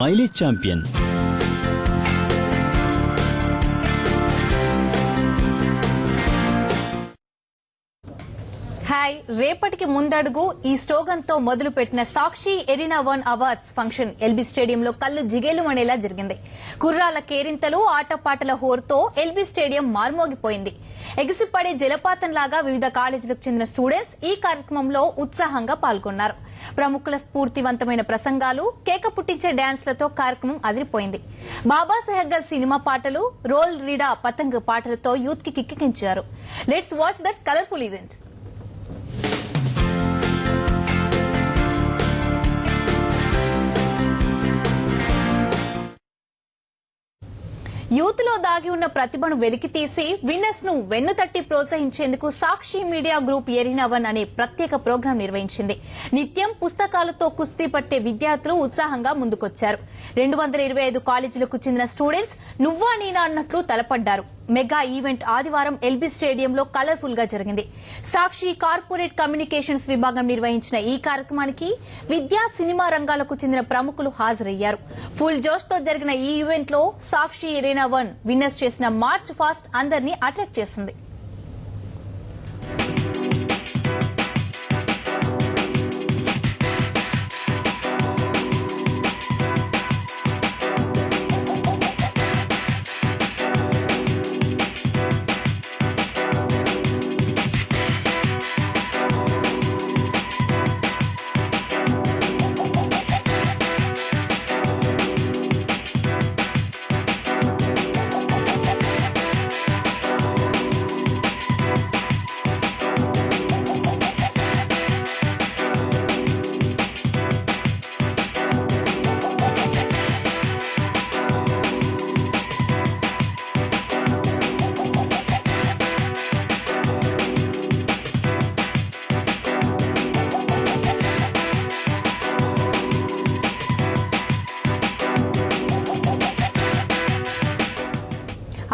Mileage champion. Hi, రేపటికి ముందడుగు ఈ స్లోగన్ తో మొదలు పెట్టిన సాక్షి ఎరీనా 1 అవార్డ్స్ ఫంక్షన్ ఎల్బీ స్టేడియంలో కళ్ళు జిగేలుమనేలా జరిగింది. కుర్రాల కేరింతలు, ఆటపాటల హోరుతో ఎల్బీ స్టేడియం మార్మోగిపోయింది. ఎగిసిపడే జలపాతంలాగా వివిధ కాలేజీలకు చెందిన స్టూడెంట్స్ ఈ కార్యక్రమంలో ఉత్సాహంగా పాల్గొన్నారు. ప్రముఖుల స్ఫూర్తివంతమైన ప్రసంగాలు, కేక పుట్టించే డాన్స్లతో కార్యక్రమం అదిరిపోయింది. బాబా సెహగల్ సినిమా పాటలు, రోల్ రీడా పతంగ్ పాటలతో యూత్ కి కిక్కించారు. Let's watch that colourful event. Youth లో దాగి ఉన్న ప్రతిభను వెలికితీసి విన్నర్స్ ను వెన్నుతట్టి ప్రోత్సహించేందుకు సాక్షి మీడియా గ్రూప్ ఎరీనా 1 అనే ప్రత్యేక ప్రోగ్రాం నిర్వహించింది. నిత్యం పుస్తకాలతో కుస్తీ పట్టే విద్యార్థులు ఉత్సాహంగా ముందుకొచ్చారు. 225 కాలేజీలకు చెందిన స్టూడెంట్స్ నువ్వా నేనా అన్నట్లు తలపడ్డారు. మెగా ఈవెంట్ ఆదివారం ఎల్బీ స్టేడియంలో కలర్ఫుల్ గా జరిగింది. సాక్షి కార్పొరేట్ కమ్యూనికేషన్స్ విభాగం నిర్వహించిన ఈ కార్యక్రమానికి విద్యా, సినిమా రంగాలకు చెందిన ప్రముఖులు హాజరయ్యారు. ఫుల్ జోష్ తో జరిగిన ఈ ఈవెంట్ లో సాక్షి ఎరీనా 1 విన్నర్స్ చేసిన మార్చ్ ఫాస్ట్ అందరినీ అట్రాక్ట్ చేసింది.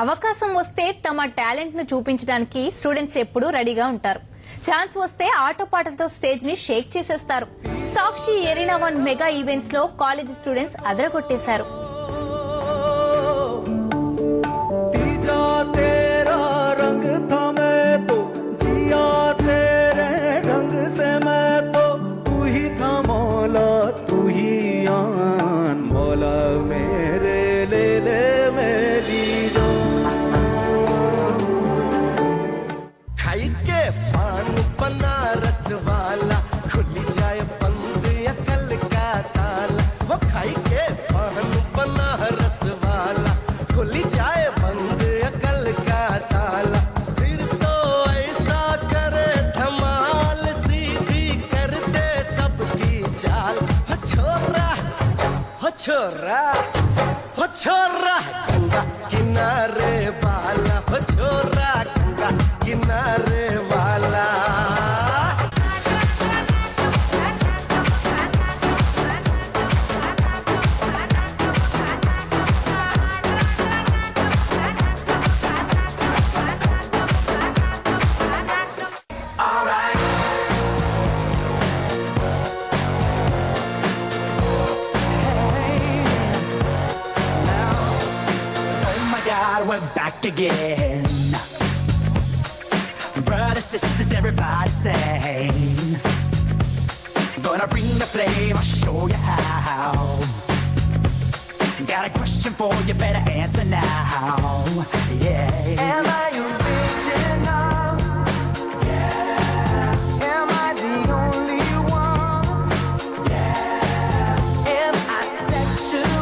అవకాశం వస్తే తమ టాలెంట్ ను చూపించడానికి స్టూడెంట్స్ ఎప్పుడూ రెడీగా ఉంటారు. ఛాన్స్ వస్తే ఆటపాటలతో స్టేజ్ ని షేక్ చేసేస్తారు. సాక్షి ఎరీనా 1 మెగా ఈవెంట్స్ లో కాలేజ్ స్టూడెంట్స్ అదరగొట్టేశారు. छोरा हो छोरा गंगा किनारे वाला हो छोरा गंगा किनारे वाला We're back again. Brothers, sisters, everybody sing. Gonna bring the flame, I'll show you how. Got a question for you, better answer now. Yeah. Am I original? Yeah. Am I the only one? Yeah. Am I sexual?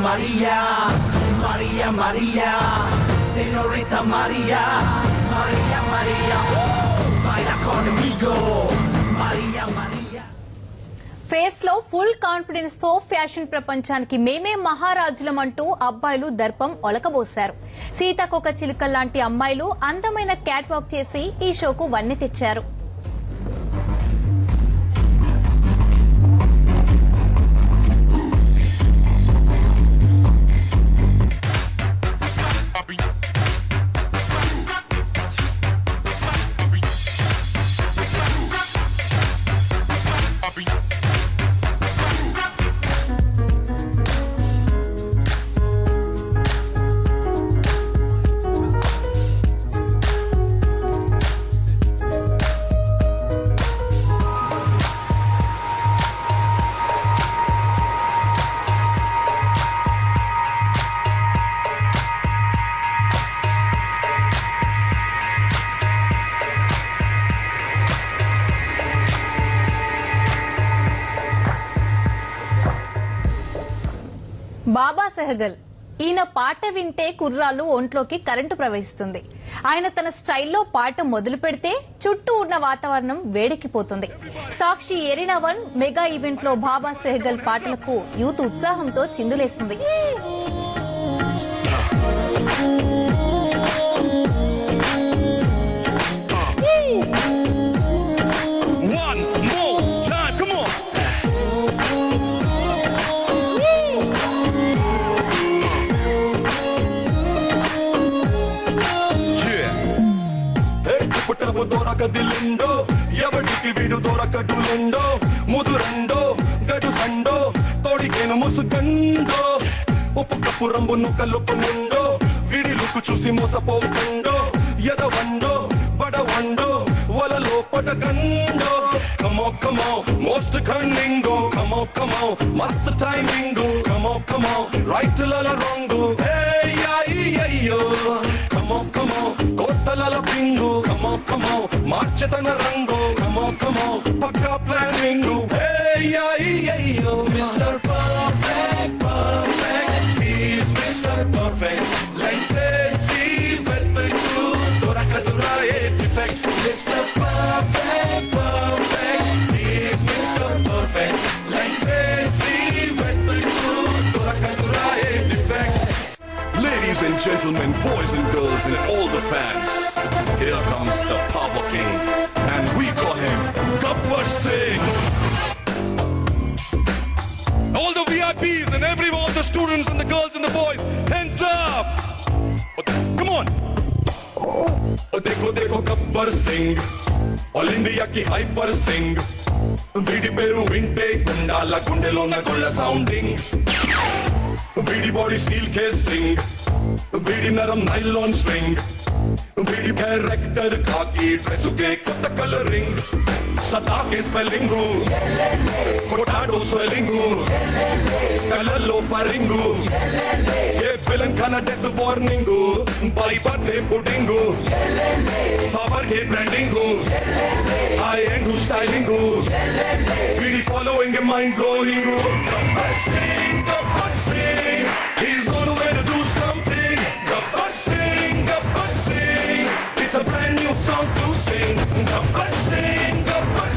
Maria, Maria, Maria, señorita Maria, Maria, Maria, baila conmigo, Maria, Maria. Face లో full confidence తో fashion ప్రపంచానికి మేమే మహారాజులమంటూ అబ్బాయిలు దర్పం ఒలకబోశారు. సీతాకోక చిలుకల్ లాంటి అమ్మాయిలు అందమైన cat walk చేసి ఈ షోకు వన్నె తెచ్చారు. బాబా సెహగల్. ఈయన పాట వింటే కుర్రాళ్ళు ఒంట్లోకి కరెంటు ప్రవహిస్తుంది. ఆయన తన స్టైల్లో పాట మొదలు పెడితే చుట్టూ ఉన్న వాతావరణం వేడెక్కిపోతుంది. సాక్షి ఎరీనా 1 మెగా ఈవెంట్ లో బాబా సెహగల్ పాటలకు యూత్ ఉత్సాహంతో చిందులేసింది. దొరకదిలిండో ఎవడికి వీడు దొరకడులుండో ముదురండో గడు సండో తోడికేను ముసుగండో ఉప్పు కప్పు రంబును కలుపునుండో విడిలుకు చూసి మోసపోతుండో ఎదవండో పడవండో వలలో పడకండో కమో మోస్ట్ కన్నింగు కమో మస్త్ టైమింగు కమో రైట్ లల రాంగు అయ్యో కమో కోస్తల పింగు కమో మార్చతన రంగు కమో పక్కా ప్లానింగు అయ్యో Mister Perfect is Mister Perfect life సేసి వెతుకు దొరకదురా ఏ defect Mister Perfect is Mister Perfect life సేసి వెతుకు దొరకదురా ఏ defect. Ladies and gentlemen, boys and girls and all the fans, here comes the Power King and we call him Gabbar Singh. All the VIPs and all the students and the girls and the boys, hands up! Come on! देखो Gabbar Singh, All India की hyper sing. వీడి పేరు వింటే గుండాల గుండెలో గుళ్ళ sounding. వీడి body steel casing, వీడి నరం nylon string, వీడి క్యారెక్టర్ కాకి డ్రెస్సుకే కొత్త కలరింగ్. సతాకే స్పెల్లింగు, కొటాడో స్వెల్లింగు, కలర్లో పరింగు, ఏ విలన్ కన death warning, పరిపతే పుడింగు, power k branding, high end styling, వీడి following mind blowing. Gabbar Singh, he's gonna way to do something. Gabbar Singh, it's a brand new song to sing. Gabbar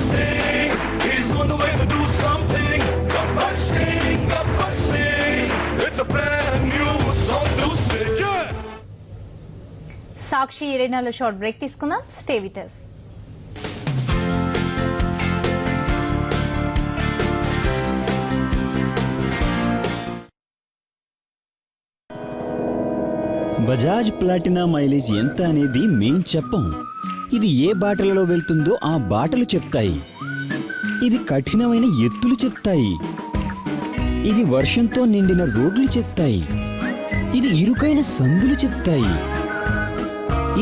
Singh, he's gonna way to do something. Gabbar Singh, it's a brand new song to sing. Yeah. Sakshi ఎరీనాలో short break తీసుకుందాం. Stay with us. Bajaj Platina mileage ఎంత అనేది మేం చెప్పం. ఇది ఏ బాటలలో వెళ్తుందో ఆ బాటలు చెప్తాయి. ఇది కఠినమైన ఎత్తులు చెప్తాయి. ఇది వర్షంతో నిండిన రోడ్లు చెప్తాయి. ఇది ఇరుకైన సందులు చెప్తాయి.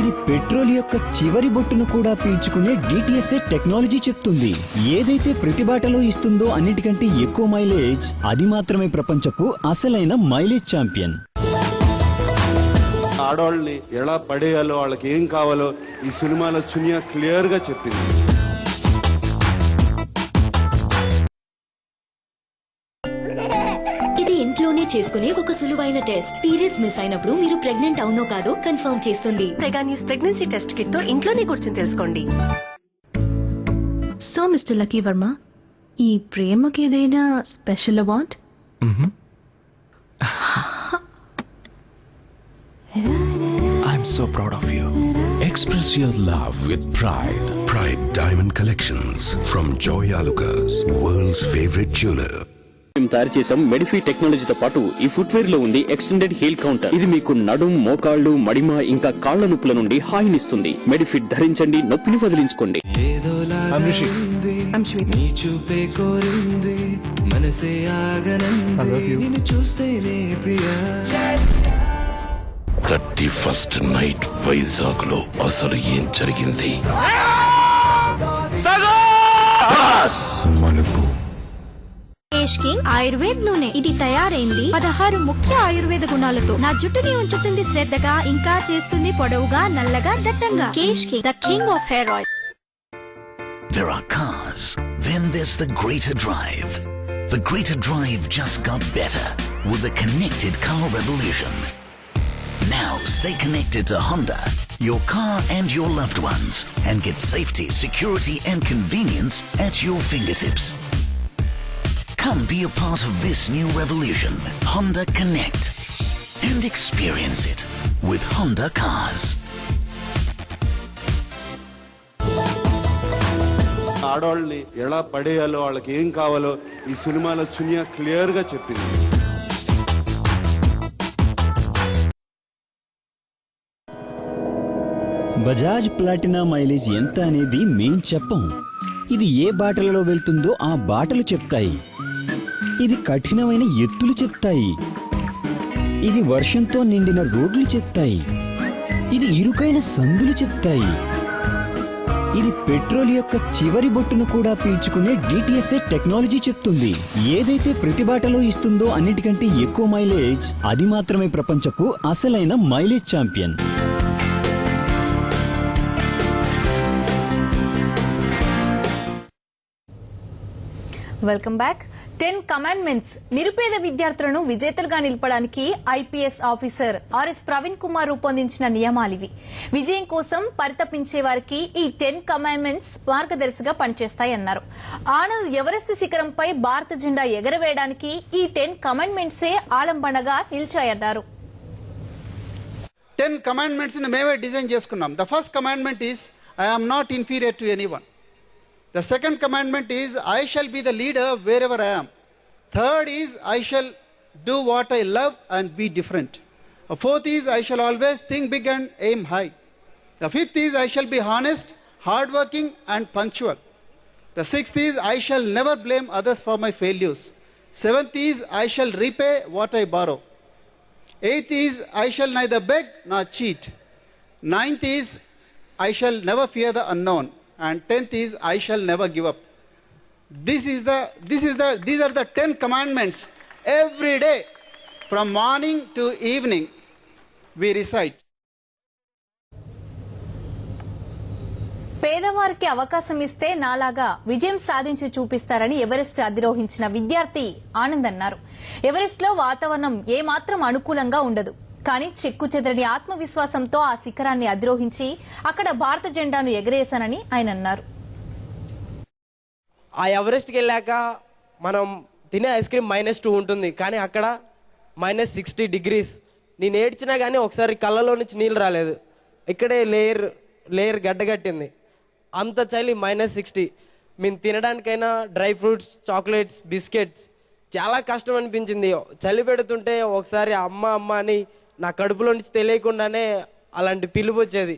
ఇది పెట్రోల్ యొక్క చివరి బొట్టును కూడా పీల్చుకునే DTSA టెక్నాలజీ చెప్తుంది. ఏదైతే ప్రతి బాటలో ఇస్తుందో అన్నిటికంటే ఎక్కువ మైలేజ్, అది మాత్రమే ప్రపంచపు అసలైన మైలేజ్ ఛాంపియన్. ఆడవాళ్ళని ఎలా పడేయాలో, వాళ్ళకి ఏం కావాలో ఈ సినిమాలో చునియా క్లియర్ గా చెప్పింది. ఇది ఇంట్లోనే చేసుకునే ఒక సులువైన టెస్ట్. పీరియడ్స్ మిస్ అయినప్పుడు మీరు ప్రెగ్నెంట్ అవునో కాదో కన్ఫర్మ్ చేస్తుంది. ప్రెగా న్యూస్ ప్రెగ్నెన్సీ టెస్ట్ కిట్ తో ఇంట్లోనే కూర్చొని తెలుసుకోండి. సో మిస్టర్ లక్కీ వర్మ, ఈ ప్రేమకి ఏదైనా special award? I'm so proud of you. Express your love with pride. Pride Diamond Collections from Joy Alucas, world's favorite jeweler. మేము తయారు చేసాం మెడిఫీ టెక్నాలజీతో పాటు ఈ ఫుట్వేర్ లో ఉంది ఎక్స్టెండెడ్ హీల్ కౌంటర్. ఇది మీకు నడుం, మోకాళ్లు, మడిమ ఇంకా కాళ్ల నొప్పుల నుండి హాయినిస్తుంది. మెడిఫిట్ ధరించండి, నొప్పిని వదిలించుకోండి. I 31st నైట్ వైజాగ్ లో అసలు ఏం జరిగింది? మలుపు కేష్ కింగ్ ఆయుర్వేద్ నూనె. ఇది తయారైంది 16 ముఖ్య ఆయుర్వేద గుణాలతో. నా జుట్టుని ఉంచుతుంది శ్రద్ధగా, ఇంకా చేస్తుంది పొడవుగా, నల్లగా, దట్టంగా. Cash king, the king of hair oil. There are cars, then there's the greater drive. The greater drive just got better with the connected car revolution. Now stay connected to Honda, your car and your loved ones, and get safety, security and convenience at your fingertips. Come be a part of this new revolution, Honda Connect, and experience it with Honda Cars. ఆడవాళ్ళని ఎలా పడేయాలో వాళ్ళకి ఏం కావాలో ఈ సినిమాలో Chuniya clear గా చెప్పింది. Bajaj Platina mileage ఎంత అనేది మేం చెప్పం. ఇది ఏ బాటలలో వెళ్తుందో ఆ బాటలు చెప్తాయి. ఇది కఠినమైన ఎత్తులు చెప్తాయి. ఇది వర్షంతో నిండిన రోడ్లు చెప్తాయి. ఇది ఇరుకైన సందులు చెప్తాయి. ఇది పెట్రోల్ యొక్క చివరి బొట్టును కూడా పీల్చుకునే DTSA టెక్నాలజీ చెప్తుంది. ఏదైతే ప్రతి బాటలో ఇస్తుందో అన్నిటికంటే ఎక్కువ మైలేజ్, అది మాత్రమే ప్రపంచపు అసలైన mileage champion. Welcome back. 10 commandments నిరుపేద విద్యార్థులను విజేతలుగా నిలపడానికి IPS officer RS Praveen Kumar రూపొందించిన నియమాలివి. విజయం కోసం పరితపించే వారికి ఈ 10 కమాండ్మెంట్స్ మార్గదర్శిగా పనిచేస్తాయన్నారు. ఆనంద్ ఎవరెస్ట్ శిఖరంపై భారత జెండా ఎగరవేయడానికి ఈ 10 కమాండ్మెంట్సే ఆలంబనగా నిలిచాయన్నారు. 10 కమాండ్మెంట్స్ ని మేమే డిజైన్ చేసుకున్నాం. The first commandment is I am not inferior to anyone. The second commandment is, I shall be the leader wherever I am. Third is, I shall do what I love and be different. The fourth is, I shall always think big and aim high. The fifth is, I shall be honest, hardworking and punctual. The sixth is, I shall never blame others for my failures. Seventh is, I shall repay what I borrow. Eighth is, I shall neither beg nor cheat. Ninth is, I shall never fear the unknown. And 10th is, I shall never give up. These are the 10 commandments. Every day, from morning to evening, we recite. పేదవారికి అవకాశం ఇస్తే నాలాగా విజయం సాధించి చూపిస్తారని Everest అధిరోహించిన విద్యార్థి ఆనంద్ అన్నారు. Everest లో వాతావరణం ఏమాత్రం అనుకూలంగా ఉండదు. కానీ చెక్కు చెదరని ఆత్మవిశ్వాసంతో ఆ శిఖరాన్ని అధిరోహించి అక్కడ భారత జెండాను ఎగరేశానని ఆయన అన్నారు. ఆ ఎవరెస్ట్కి వెళ్ళాక మనం తినే ఐస్ క్రీమ్ -2 ఉంటుంది, కానీ అక్కడ -60 degrees. నేను ఏడ్చినా కానీ ఒకసారి కళ్ళలో నుంచి నీళ్ళు రాలేదు. ఇక్కడే లేయర్ గడ్డగట్టింది. అంత చలి -60. మేము తినడానికైనా డ్రై ఫ్రూట్స్, చాక్లెట్స్, బిస్కెట్స్ చాలా కష్టం అనిపించింది. చలి పెడుతుంటే ఒకసారి అమ్మ అమ్మ అని నా కడుపులో నుంచి తెలియకుండానే అలాంటి పిలుపు వచ్చేది.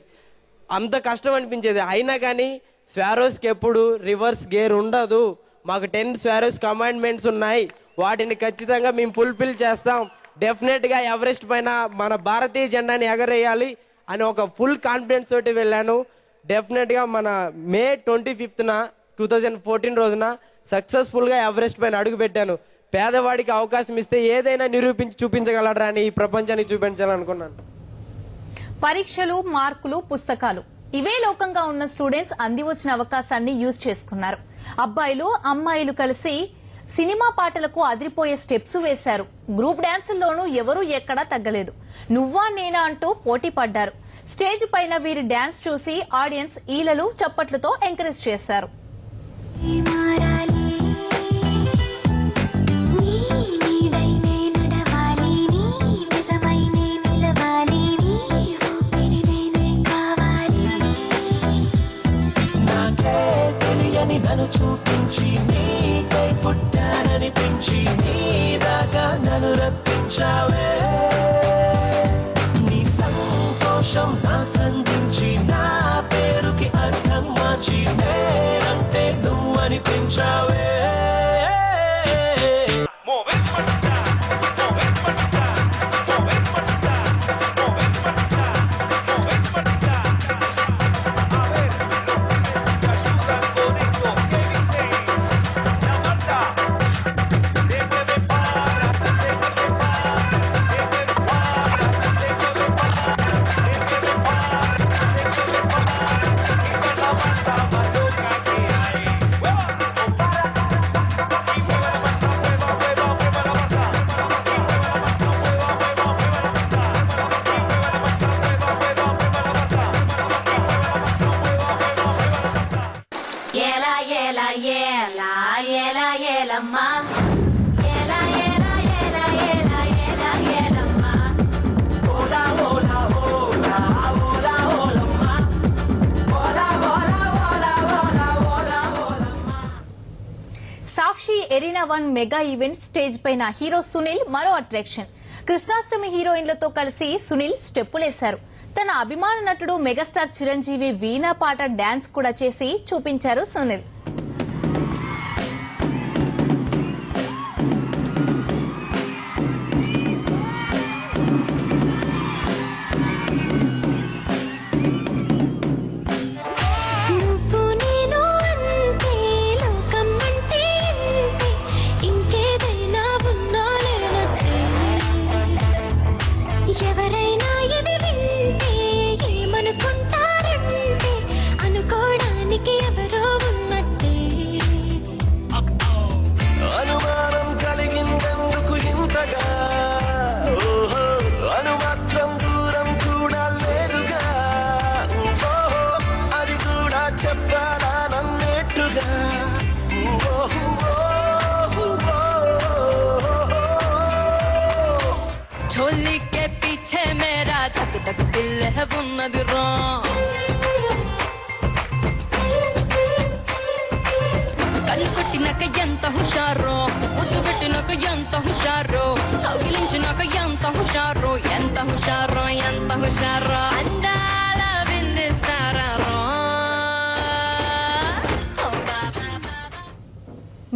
అంత కష్టం అనిపించేది. అయినా కానీ స్వారోస్కి ఎప్పుడు రివర్స్ గేర్ ఉండదు. మాకు 10 స్వారోస్ కమాండ్మెంట్స్ ఉన్నాయి. వాటిని ఖచ్చితంగా మేము ఫుల్ఫిల్ చేస్తాం. డెఫినెట్గా ఎవరెస్ట్ పైన మన భారతీయ జెండాని ఎగరేయాలి అని ఒక ఫుల్ కాన్ఫిడెన్స్ తోటి వెళ్ళాను. డెఫినెట్గా మన May 25th 2014 రోజున సక్సెస్ఫుల్గా ఎవరెస్ట్ పైన అడుగు పెట్టాను. పేదవాడికి అవకాశం ఇస్తే ఏదైనా నిరూపించి చూపించగలరా అని ఈ ప్రపంచానికి చూపించాలనుకున్నాను. పరీక్షలు, మార్కులు, పుస్తకాలు ఇవే లోకంగా ఉన్న స్టూడెంట్స్ అంది వచ్చిన అవకాశాన్ని యూజ్ చేసుకున్నారు. అబ్బాయిలు, అమ్మాయిలు కలిసి సినిమా పాటలకు అదిరిపోయే స్టెప్స్ వేశారు. గ్రూప్ డాన్సుల్లోనూ ఎవరూ ఎక్కడా తగ్గలేదు. నువ్వా నేనా అంటూ పోటీ పడ్డారు. స్టేజ్ పైన వీరి డాన్స్ చూసి ఆడియన్స్ ఈలలు, చప్పట్లతో ఎంకరేజ్ చేశారు. నన్ను చూపించి నీకై పుట్టాననిపించి నీ దాకా నన్ను రప్పించావే. నీ సంతోషం నాకు అందించి నా పేరుకి అర్థం మార్చి నేనంటే నువ్వు అనిపించావే. ఏలా ఏలా ఏలమ్మా ఏలా ఏలా ఏలా ఏలా ఏలా ఏలమ్మా ఓలా ఓలా ఓలా ఓలా ఓలమ్మా ఓలా ఓలా ఓలా ఓలా ఓలా ఓలమ్మా. సాక్షి ఎరీనా 1 మెగా ఈవెంట్ స్టేజ్ పైన హీరో సునీల్ మరో అట్రాక్షన్. కృష్ణాష్టమి హీరోయిన్లతో కలిసి సునీల్ స్టెప్పులేశారు. తన అభిమాన నటుడు మెగాస్టార్ చిరంజీవి వీణా పాట డాన్స్ కూడా చేసి చూపించారు సునీల్. అనుమానం కలిగిందెందుకు ఇంతగా ఓహో అనుమాత్రం దూరం కూడా లేదుగా ఓహో అది కూడా చెప్పాలా నమ్మేట్టుగా झोली के पीछे मेरा धक धक दिल है वो नजरों కన్ను కొట్టినాక ఎంత హుషారో ముద్దు పెట్టినాక ఎంత హుషారో కౌగిలించినాక ఎంత హుషారో ఎంత హుషారో ఎంత హుషారో అందాల విందిస్తారా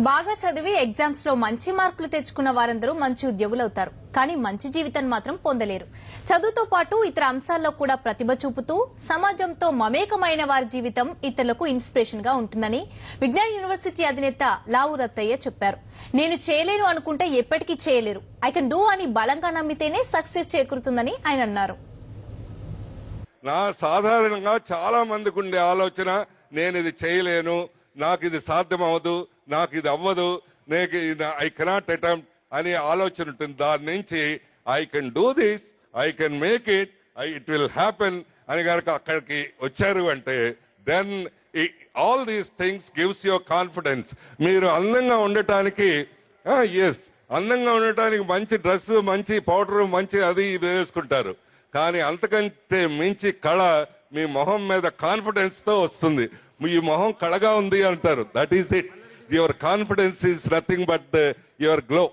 బాగా చదివి ఎగ్జామ్స్ లో మంచి మార్కులు తెచ్చుకున్న వారందరూ మంచి ఉద్యోగులవుతారు. కానీ మంచి జీవితం మాత్రం పొందలేరు. చదువుతో పాటు ఇతర అంశాల్లో కూడా ప్రతిభ చూపుతూ సమాజంతో మమేకమైన వారి జీవితం ఇతరులకు ఇన్స్పిరేషన్ గా ఉంటుందని విజ్ఞాన యూనివర్సిటీ అధినేత లావు రత్తయ్య చెప్పారు. నేను చేయలేను అనుకుంటే ఎప్పటికీ చేయలేరు. ఐ కెన్ డూ అని బలంగా నమ్మితేనే సక్సెస్ చేకూరుతుందని ఆయన అన్నారు. నా సాధారణంగా చాలా మందికి ఉండే ఆలోచన నేను ఇది చేయలేను, నాకు ఇది సాధ్యమవదు, నాకు ఇది అవ్వదు, ఐ కెనాట్ అటెంప్ట్ అనే ఆలోచన ఉంటుంది. దాని నుంచి I can do this, I can make it, it will happen అని కనుక అక్కడికి వచ్చారు అంటే then all these things gives your confidence. మీరు అందంగా ఉండటానికి అందంగా ఉండటానికి మంచి డ్రెస్, మంచి పౌడర్, మంచి అది ఇది వేసుకుంటారు. కానీ అంతకంటే మించి కళ మీ మొహం మీద కాన్ఫిడెన్స్ తో వస్తుంది. ఈ మొహం కళగా ఉంది అంటారు. That is it. Your confidence is nothing but your glow.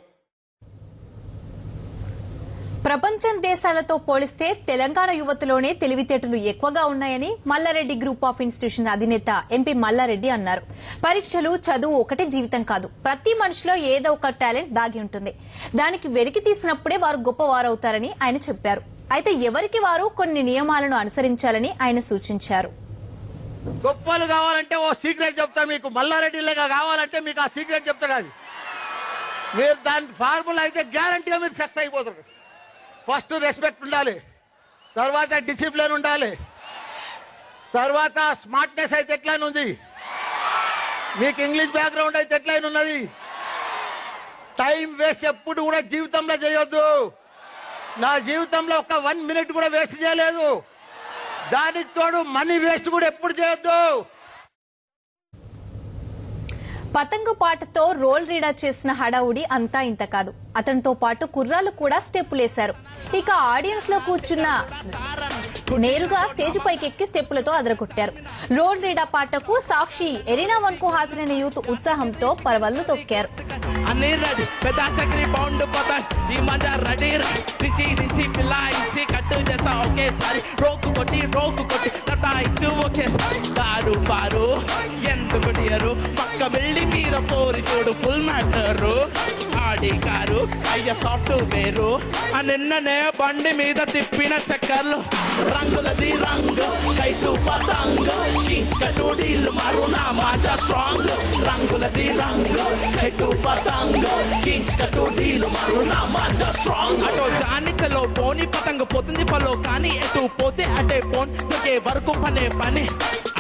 ప్రపంచం దేశాలతో పోలిస్తే తెలంగాణ యువతలోనే తెలివితేటలు ఎక్కువగా ఉన్నాయని మల్లారెడ్డి గ్రూప్ ఆఫ్ ఇన్స్టిట్యూషన్ అధినేత ఎంపీ మల్లారెడ్డి అన్నారు. పరీక్షలు, చదువు ఒకటే జీవితం కాదు. ప్రతి మనిషిలో ఏదో ఒక టాలెంట్ దాగి ఉంటుంది. దానికి వెలికి తీసినప్పుడే వారు గొప్పవారవుతారని ఆయన చెప్పారు. అయితే ఎవరికి వారు కొన్ని నియమాలను అనుసరించాలని ఆయన సూచించారు. గొప్పలు కావాలంటే ఓ సీక్రెట్ చెప్తాను మీకు. మల్లారెడ్డిలాగా కావాలంటే మీకు ఆ సీక్రెట్ చెప్తాను. అది మీరు దాని ఫార్ములా అయితే గ్యారంటీగా మీరు సక్సెస్ అయిపోతారు. ఫస్ట్ రెస్పెక్ట్ ఉండాలి, తర్వాత డిసిప్లిన్ ఉండాలి, తర్వాత స్మార్ట్నెస్ అయితే ఎట్లయినా ఉంది, మీకు ఇంగ్లీష్ బ్యాక్గ్రౌండ్ అయితే ఎట్లయినా ఉన్నది. టైం వేస్ట్ ఎప్పుడు కూడా జీవితంలో చేయొద్దు. నా జీవితంలో ఒక 1 minute కూడా వేస్ట్ చేయలేదు. దానికి తోడు మనీ వేస్ట్ కూడా ఎప్పుడు చేయొద్దు. పతంగు పాటతో రోల్ రీడా చేసిన హడావుడి అంతా ఇంత కాదు. అతనితో పాటు కుర్రాళ్ళు కూడా స్టెప్పులేశారు. ఇక ఆడియన్స్ లో కూర్చున్న నేరుగా స్టేజ్ పైకి ఎక్కి స్టెప్పులతో అదరగొట్టారు. రోల్ రీడా పాటకు సాక్షి ఎరీనా 1 కు హాజరైన యూత్ ఉత్సాహంతో పరవళ్లు తొక్కారు. మీద పోరి చూడు ఫుల్ మ్యాటరు ఆడిగారు అయ్య సాఫ్ట్వేరు నిన్ననే బండి మీద తిప్పిన చక్కర్లు రంగులది రంగు కైటు పతంగు కటూడీలు మరునా మాజా స్ట్రాంగ్ రంగులది రంగు కైటు పతంగు కటూడీలు మరునా మాజా స్ట్రాంగ్ అటో జానికలో పోని పతంగు పోతుంది పలో కానీ ఎటు పోతే అటే పోన్ తొకే వరకు పనే పని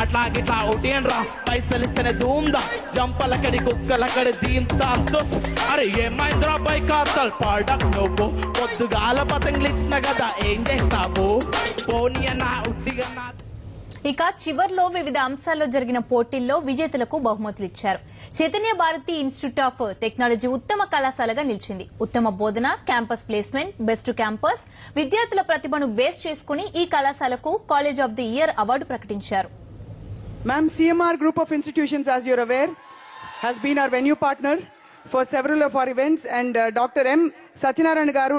అట్లాగిట్లా ఒకటేం రా పైసలు ఇస్తేనే ధూమ్దా జంపలకడి కుక్కలకడి దీంతో అరే ఏమైందిరా బైక్ అసలు పాడక్ నువ్వు పొద్దుగాల పతంగులు ఇచ్చిన కదా ఏం చేస్తావు పోనీ అన్న ఉట్టిగా. ఇక చివర్లో వివిధ అంశాల్లో జరిగిన పోటీల్లో విజేతలకు బహుమతులు ఇచ్చారు. Chaitanya Bharathi institute of technology ఉత్తమ కళాశాలగా నిలిచింది. ఉత్తమ బోధన, క్యాంపస్ ప్లేస్మెంట్, బెస్ట్ క్యాంపస్, విద్యార్థుల ప్రతిభను బేస్ చేసుకుని ఈ కళాశాలకు college of the year award ప్రకటించారు. Ma'am, CMR Group of Institutions, as you're aware, has been our venue partner for several of our events, and Dr. M. Satyanarayana Garu,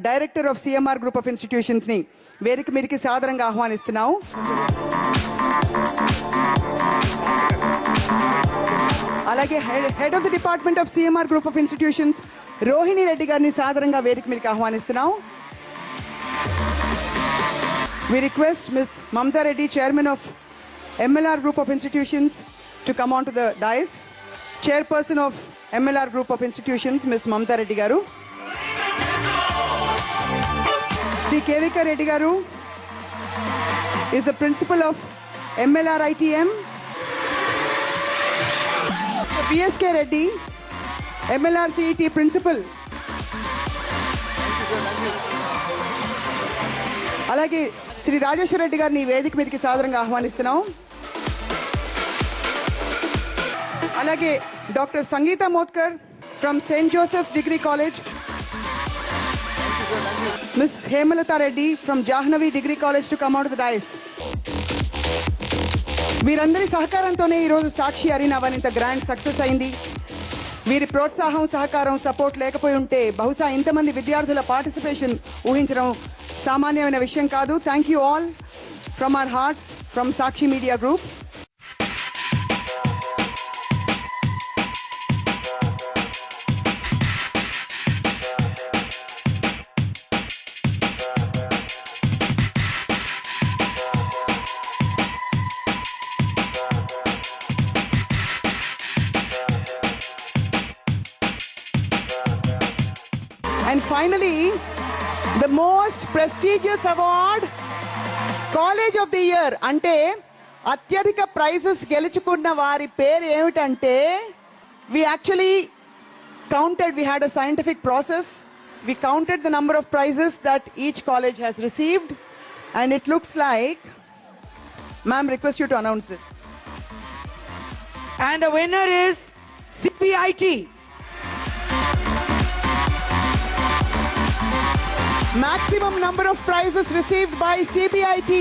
Director of CMR Group of Institutions, ni వేదిక మీదకి సాదరంగా ఆహ్వానిస్తున్నాం. అలాగే head of the department of CMR Group of Institutions, Rohini Reddy గారిని సాదరంగా వేదిక మీదకి ఆహ్వానిస్తున్నాం. We request Ms. Mamta Reddy, Chairman of MLR Group of Institutions, to come on to the dais. Chairperson of MLR Group of Institutions, Ms. Mamta Reddy Garu. Sri Kevika Reddy Garu is the principal of MLR ITM. PSK Reddy, MLR CET principal. అలాగే శ్రీ రాజేశ్వర రెడ్డి గారిని వేదిక మీదకి సాదరంగా ఆహ్వానిస్తున్నాం. అలాగే doctor Sangeetha Motkar from Saint Joseph's degree college, miss Hemalatha Reddy from Jahnavi degree college to come out the dice. వీరందరి సహకారంతోనే ఈరోజు సాక్షి అరీనా వన్ ఇంత గ్రాండ్ సక్సెస్ అయింది. వీరి ప్రోత్సాహం, సహకారం, సపోర్ట్ లేకపోయి ఉంటే బహుశా ఇంతమంది విద్యార్థుల పార్టిసిపేషన్ ఊహించడం సామాన్యమైన విషయం కాదు. Thank you all from our hearts, from Sakshi media group. And finally, the most prestigious award, College of the Year. అంటే అత్యధిక ప్రైజెస్ గెలుచుకున్న వారి పేరు ఏమిటంటే, we actually counted, we had a scientific process. We counted the number of prizes that each college has received, and it looks like, ma'am, request you to announce it. And the winner is CPIT. Maximum number of prizes received by CBIT.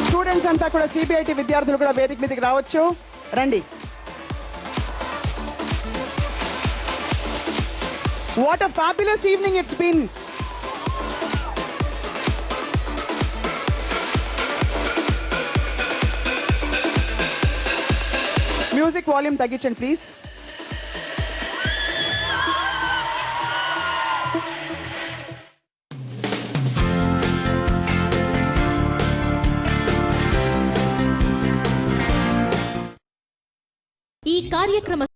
Students అంతా కూడా CBIT విద్యార్థులు కూడా వేదిక మీదకి రావచ్చు. రండి. What a fabulous evening it's been. Music volume తగ్గించండి please. ఈ కార్యక్రమ